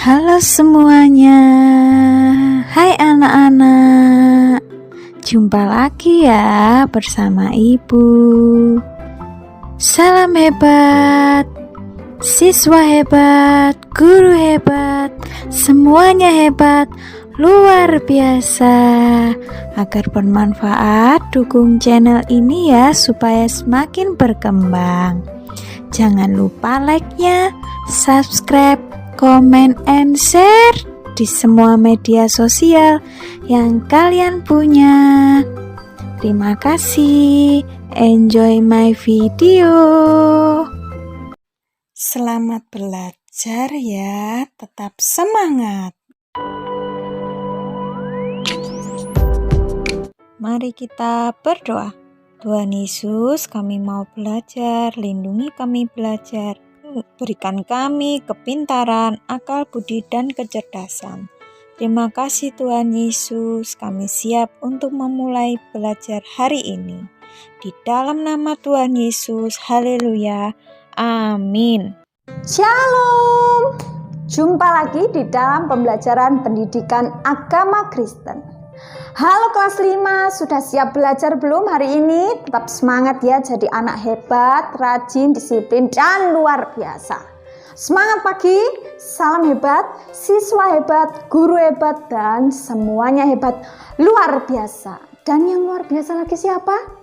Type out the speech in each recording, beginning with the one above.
Halo semuanya, hai anak-anak, jumpa lagi ya bersama Ibu. Salam hebat, siswa hebat, guru hebat, semuanya hebat, luar biasa. Agar bermanfaat, dukung channel ini ya supaya semakin berkembang. Jangan lupa like-nya, subscribe, comment and share di semua media sosial yang kalian punya. Terima kasih. Enjoy my video. Selamat belajar ya. Tetap semangat. Mari kita berdoa. Tuhan Yesus, kami mau belajar, lindungi kami belajar. Berikan kami kepintaran, akal budi, dan kecerdasan. Terima kasih Tuhan Yesus, kami siap untuk memulai belajar hari ini. Di dalam nama Tuhan Yesus, haleluya, amin. Shalom, jumpa lagi di dalam pembelajaran pendidikan agama Kristen. Halo kelas 5, sudah siap belajar belum hari ini? Tetap semangat ya, jadi anak hebat, rajin, disiplin, dan luar biasa. Semangat pagi, salam hebat, siswa hebat, guru hebat, dan semuanya hebat, luar biasa. Dan yang luar biasa lagi siapa?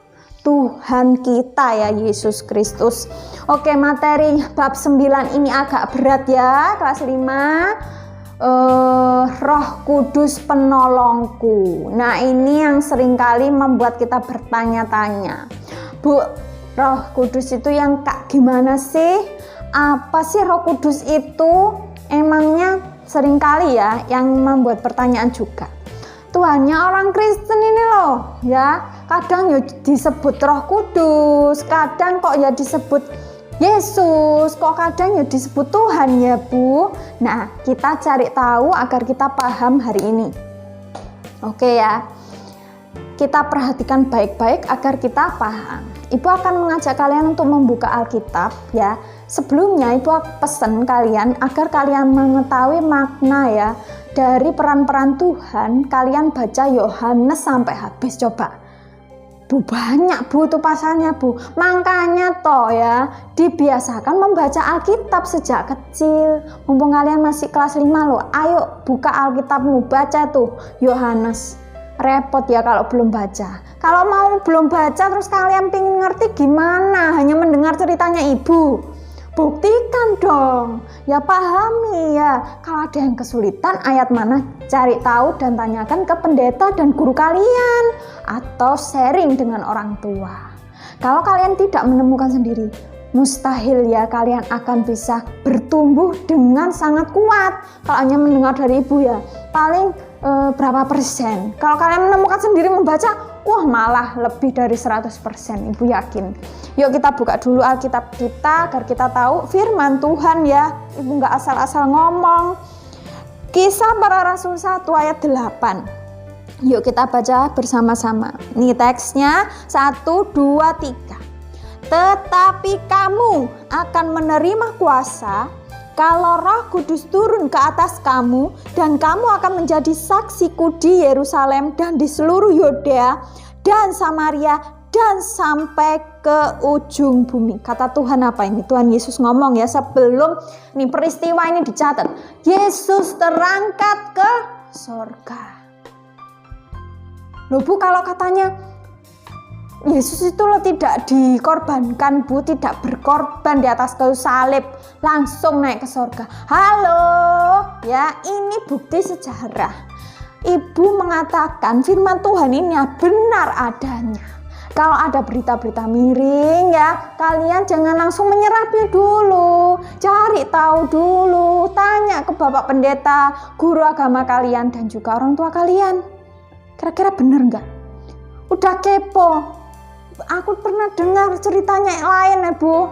Tuhan kita ya, Yesus Kristus. Oke, materi bab 9 ini agak berat ya, kelas 5. Roh Kudus penolongku. Nah, ini yang seringkali membuat kita bertanya-tanya, Bu, Roh Kudus itu yang gimana sih? Apa sih Roh Kudus itu? Emangnya seringkali ya yang membuat pertanyaan juga. Tuhannya orang Kristen ini loh ya, kadang ya disebut Roh Kudus, kadang kok ya disebut Yesus, kok kadang ya disebut Tuhan ya Bu. Nah, kita cari tahu agar kita paham hari ini. Oke ya, kita perhatikan baik-baik agar kita paham. Ibu akan mengajak kalian untuk membuka Alkitab ya. Sebelumnya Ibu pesan kalian agar kalian mengetahui makna ya dari peran-peran Tuhan. Kalian baca Yohanes sampai habis, coba. Bu, banyak Bu itu pasalnya Bu. Makanya toh ya, dibiasakan membaca Alkitab sejak kecil. Mumpung kalian masih kelas 5 loh. Ayo buka Alkitabmu, baca tuh Yohanes. Repot ya kalau belum baca. Kalau mau belum baca terus kalian pengen ngerti gimana? Hanya mendengar ceritanya Ibu. Buktikan dong, ya pahami ya. Kalau ada yang kesulitan ayat mana, cari tahu dan tanyakan ke pendeta dan guru kalian, atau sharing dengan orang tua. Kalau kalian tidak menemukan sendiri, mustahil ya kalian akan bisa bertumbuh dengan sangat kuat. Kalau hanya mendengar dari Ibu ya, paling berapa persen. Kalau kalian menemukan sendiri membaca, wah malah lebih dari 100%, Ibu yakin. Yuk kita buka dulu Alkitab kita agar kita tahu firman Tuhan ya. Ibu nggak asal-asal ngomong. Kisah Para Rasul 1 ayat 8. Yuk kita baca bersama-sama. Ini teksnya 1, 2, 3. Tetapi kamu akan menerima kuasa kalau Roh Kudus turun ke atas kamu, dan kamu akan menjadi saksiku di Yerusalem dan di seluruh Yudea dan Samaria dan sampai ke ujung bumi. Kata Tuhan apa ini? Tuhan Yesus ngomong ya, sebelum nih peristiwa ini dicatat. Yesus terangkat ke sorga. Loh Bu, kalau katanya Yesus itu loh tidak dikorbankan Bu, tidak berkorban di atas kayu salib, langsung naik ke sorga. Halo, ya ini bukti sejarah. Ibu mengatakan firman Tuhan ini benar adanya. kalau ada berita-berita miring ya, kalian jangan langsung menyerapi dulu. Cari tahu dulu, tanya ke Bapak Pendeta, guru agama kalian, dan juga orang tua kalian. Kira-kira bener nggak? Udah kepo. Aku pernah dengar ceritanya yang lain ya Bu.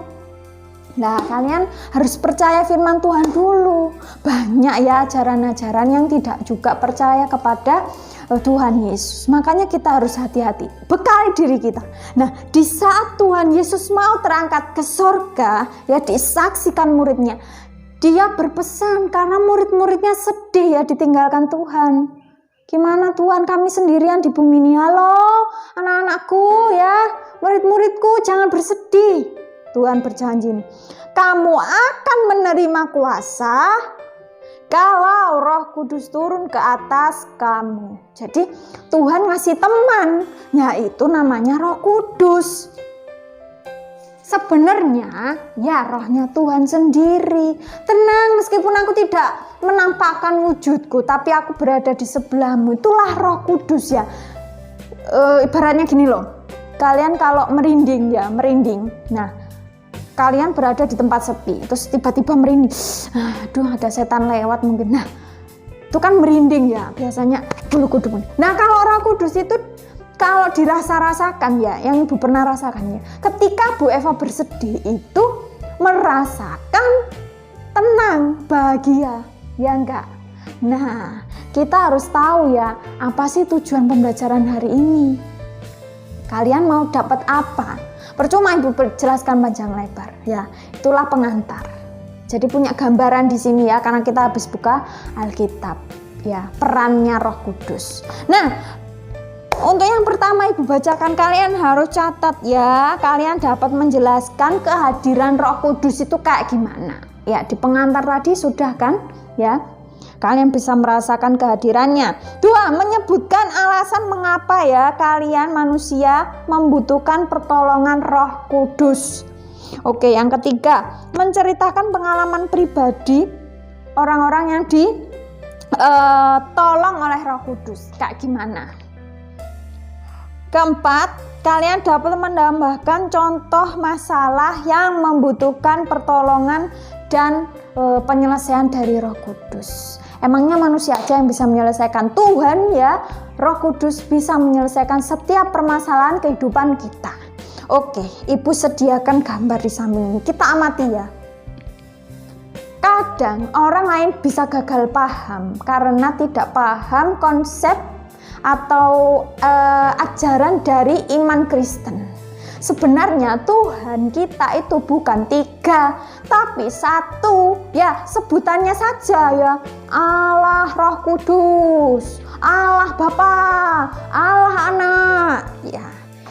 Nah, kalian harus percaya firman Tuhan dulu. Banyak ya ajaran-ajaran yang tidak juga percaya kepada Tuhan Yesus. Makanya kita harus hati-hati. Bekali diri kita. Nah, di saat Tuhan Yesus mau terangkat ke sorga, ya disaksikan muridnya. Dia berpesan karena murid-muridnya sedih ya ditinggalkan Tuhan. Gimana Tuhan, kami sendirian di bumi ini. Halo anak-anakku ya, murid-muridku, jangan bersedih. Tuhan berjanji nih, kamu akan menerima kuasa kalau Roh Kudus turun ke atas kamu. Jadi Tuhan ngasih teman, yaitu namanya Roh Kudus. Sebenarnya ya rohnya Tuhan sendiri. Tenang, meskipun aku tidak menampakkan wujudku, tapi aku berada di sebelahmu. Itulah Roh Kudus ya. Ibaratnya gini loh, kalian kalau merinding ya, merinding. Nah, kalian berada di tempat sepi, terus tiba-tiba merinding, aduh ada setan lewat mungkin. Nah, itu kan merinding ya, biasanya bulu kuduk. Nah, kalau Roh Kudus itu kalau dirasa-rasakan ya, yang Ibu pernah rasakan ya, ketika Bu Eva bersedih itu merasakan tenang, bahagia, ya enggak? Nah, kita harus tahu ya, apa sih tujuan pembelajaran hari ini? Kalian mau dapat apa? Percuma Ibu jelaskan panjang lebar ya, itulah pengantar. Jadi punya gambaran di sini ya, karena kita habis buka Alkitab ya, perannya Roh Kudus. Nah, untuk yang pertama Ibu bacakan, kalian harus catat ya, kalian dapat menjelaskan kehadiran Roh Kudus itu kayak gimana. Ya, di pengantar tadi sudah kan ya. Kalian bisa merasakan kehadirannya. 2. Menyebutkan alasan mengapa ya kalian manusia membutuhkan pertolongan Roh Kudus. Oke, yang ketiga, menceritakan pengalaman pribadi orang-orang yang ditolong oleh Roh Kudus. Kayak gimana? Keempat, kalian dapat menambahkan contoh masalah yang membutuhkan pertolongan dan penyelesaian dari Roh Kudus. Emangnya manusia aja yang bisa menyelesaikan? Tuhan ya, Roh Kudus bisa menyelesaikan setiap permasalahan kehidupan kita. Oke, Ibu sediakan gambar di samping ini. Kita amati ya. Kadang orang lain bisa gagal paham karena tidak paham konsep atau ajaran dari iman Kristen. Sebenarnya Tuhan kita itu bukan 3, tapi 1 ya, sebutannya saja ya, Allah Roh Kudus, Allah Bapa, Allah Anak ya.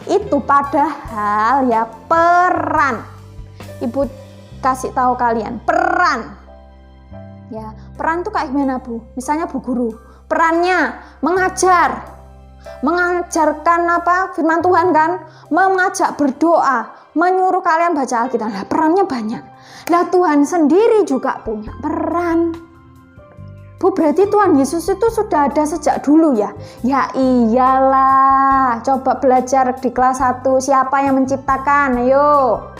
Itu padahal ya peran. Ibu kasih tahu kalian peran ya, peran itu kayak gimana Bu? Misalnya Bu Guru, perannya mengajarkan apa firman Tuhan kan, mengajak berdoa, menyuruh kalian baca Alkitab. Nah, perannya banyak. Nah, Tuhan sendiri juga punya peran. Bu, berarti Tuhan Yesus itu sudah ada sejak dulu ya? Ya iyalah. Coba belajar di kelas 1, siapa yang menciptakan? Ayo.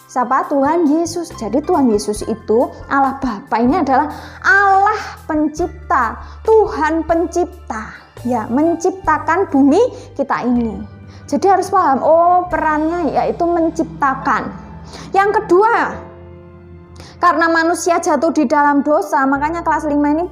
Siapa? Tuhan Yesus. Jadi Tuhan Yesus itu Allah Bapa ini adalah Allah pencipta, Tuhan pencipta. Ya, menciptakan bumi kita ini. Jadi harus paham, oh perannya yaitu menciptakan. Yang kedua, karena manusia jatuh di dalam dosa, makanya kelas 5 ini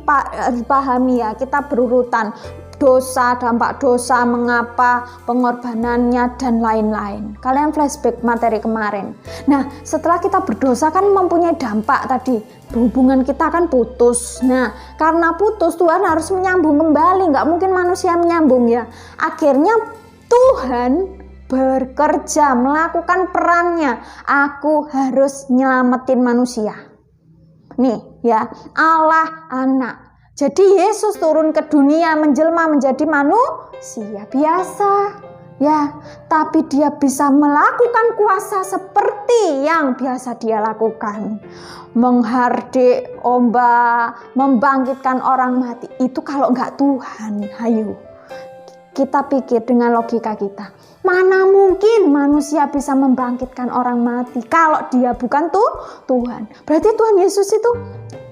dipahami ya, kita berurutan. Dosa, dampak dosa, mengapa, pengorbanannya, dan lain-lain. Kalian flashback materi kemarin. Nah, setelah kita berdosa kan mempunyai dampak tadi. Hubungan kita kan putus. Nah, karena putus Tuhan harus menyambung kembali. Nggak mungkin manusia menyambung ya. Akhirnya Tuhan bekerja, melakukan perannya. Aku harus nyelamatin manusia. Nih ya, Allah Anak. Jadi Yesus turun ke dunia menjelma menjadi manusia biasa ya, tapi dia bisa melakukan kuasa seperti yang biasa dia lakukan. Menghardik ombak, membangkitkan orang mati. Itu kalau enggak Tuhan, hayu. kita pikir dengan logika kita, mana mungkin manusia bisa membangkitkan orang mati kalau dia bukan Tuhan. Berarti Tuhan Yesus itu,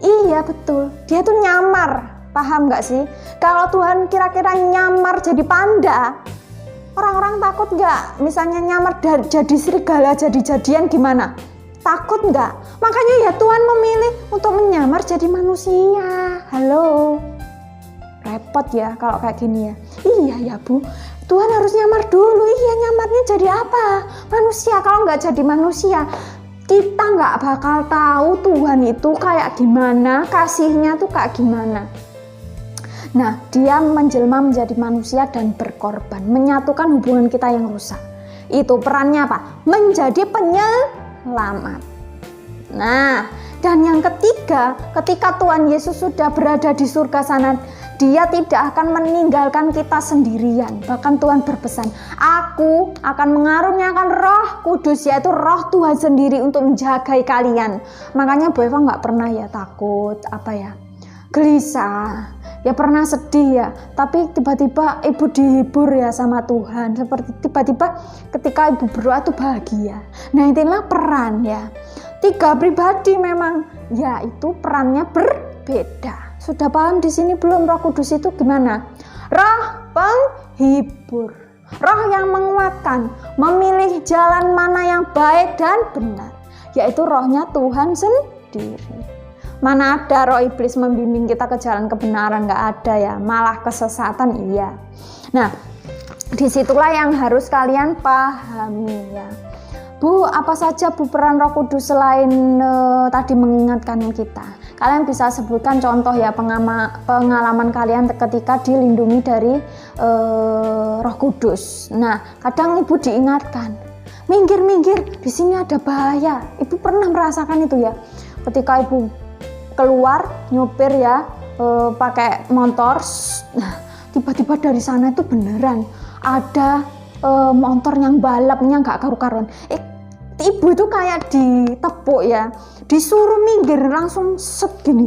iya betul, dia tuh nyamar. Paham gak sih? Kalau Tuhan kira-kira nyamar jadi panda, orang-orang takut gak? Misalnya nyamar jadi serigala, jadi-jadian gimana? Takut gak? Makanya ya Tuhan memilih untuk menyamar jadi manusia. Halo, repot ya kalau kayak gini ya. Iya ya Bu, Tuhan harus nyamar dulu. Iya, nyamarnya jadi apa? Manusia. Kalau nggak jadi manusia, kita nggak bakal tahu Tuhan itu kayak gimana, kasihnya tuh kayak gimana. Nah, dia menjelma menjadi manusia dan berkorban, menyatukan hubungan kita yang rusak. Itu perannya apa? Menjadi penyelamat. Nah, dan yang ketiga, ketika Tuhan Yesus sudah berada di surga sana, dia tidak akan meninggalkan kita sendirian. Bahkan Tuhan berpesan, aku akan mengaruniakan Roh Kudus, yaitu Roh Tuhan sendiri untuk menjagai kalian. Makanya Bu Eva nggak pernah ya takut, gelisah, ya pernah sedih ya. Tapi tiba-tiba ibu dihibur ya sama Tuhan. Seperti tiba-tiba ketika ibu berdoa tuh bahagia. Nah, itulah peran ya. 3 pribadi memang, yaitu perannya berbeda. Sudah paham di sini belum? Roh Kudus itu gimana? Roh penghibur, roh yang menguatkan, memilih jalan mana yang baik dan benar, yaitu rohnya Tuhan sendiri. Mana ada roh iblis membimbing kita ke jalan kebenaran? Nggak ada ya, malah kesesatan iya. Nah, disitulah yang harus kalian pahami ya. Bu, apa saja Bu peran Roh Kudus selain tadi mengingatkan kita? Kalian bisa sebutkan contoh ya pengalaman kalian ketika dilindungi dari Roh Kudus. Nah, kadang ibu diingatkan, minggir, di sini ada bahaya. Ibu pernah merasakan itu ya? Ketika ibu keluar nyopir ya, pakai motor, nah, tiba-tiba dari sana itu beneran ada motor yang balapnya nggak karu-karuan. Ibu itu kayak ditepuk ya, disuruh minggir langsung set gini,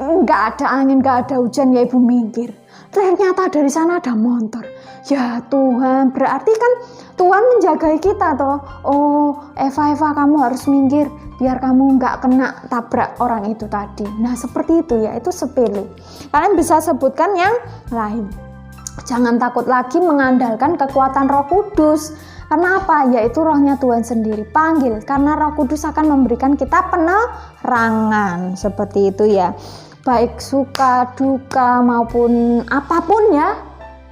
nggak ada angin, nggak ada hujan ya ibu minggir. Ternyata dari sana ada motor. Ya Tuhan, berarti kan Tuhan menjagai kita toh. Oh Eva kamu harus minggir biar kamu nggak kena tabrak orang itu tadi. Nah seperti itu ya, itu sepele. Kalian bisa sebutkan yang lain. Jangan takut lagi mengandalkan kekuatan Roh Kudus. Karena apa? Yaitu rohnya Tuhan sendiri. Panggil, karena Roh Kudus akan memberikan kita penerangan. Seperti itu ya. Baik suka, duka maupun apapun ya,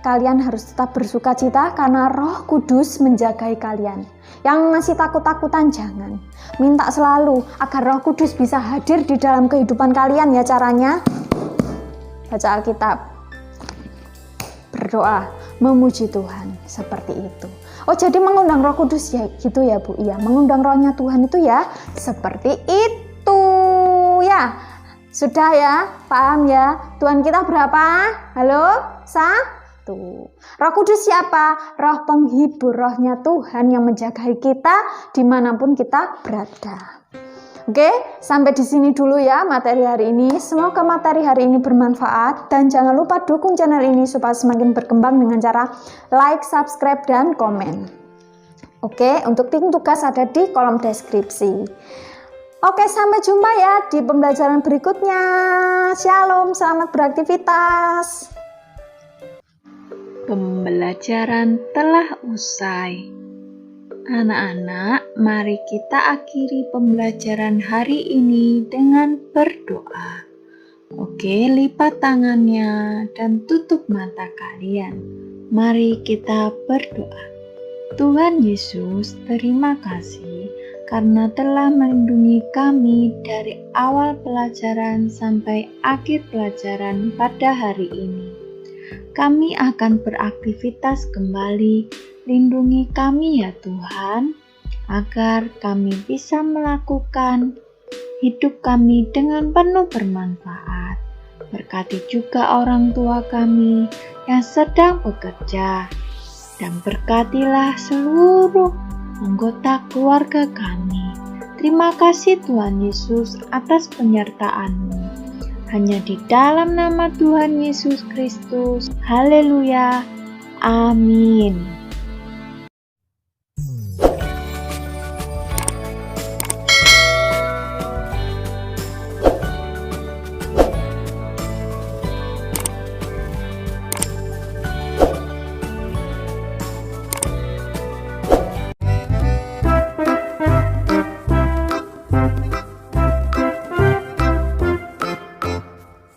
kalian harus tetap bersuka cita karena Roh Kudus menjagai kalian. Yang masih takut-takutan jangan. Minta selalu agar Roh Kudus bisa hadir di dalam kehidupan kalian ya. Caranya baca Alkitab, berdoa, memuji Tuhan, seperti itu. Oh jadi mengundang Roh Kudus ya gitu ya Bu? Iya, mengundang rohnya Tuhan itu ya seperti itu ya. Sudah ya, paham ya? Tuhan kita berapa? Halo? 1. Roh Kudus siapa? Roh penghibur, rohnya Tuhan yang menjagai kita dimanapun kita berada. Oke, sampai di sini dulu ya materi hari ini. Semoga materi hari ini bermanfaat dan jangan lupa dukung channel ini supaya semakin berkembang dengan cara like, subscribe, dan komen. Oke, untuk link tugas ada di kolom deskripsi. Oke, sampai jumpa ya di pembelajaran berikutnya. Shalom, selamat beraktivitas. Pembelajaran telah usai. Anak-anak, mari kita akhiri pembelajaran hari ini dengan berdoa. Oke, lipat tangannya dan tutup mata kalian. Mari kita berdoa. Tuhan Yesus, terima kasih karena telah melindungi kami dari awal pelajaran sampai akhir pelajaran pada hari ini. Kami akan beraktivitas kembali. Lindungi kami ya Tuhan, agar kami bisa melakukan hidup kami dengan penuh bermanfaat. Berkati juga orang tua kami yang sedang bekerja, dan berkatilah seluruh anggota keluarga kami. Terima kasih Tuhan Yesus atas penyertaan-Mu. Hanya di dalam nama Tuhan Yesus Kristus. Haleluya. Amin.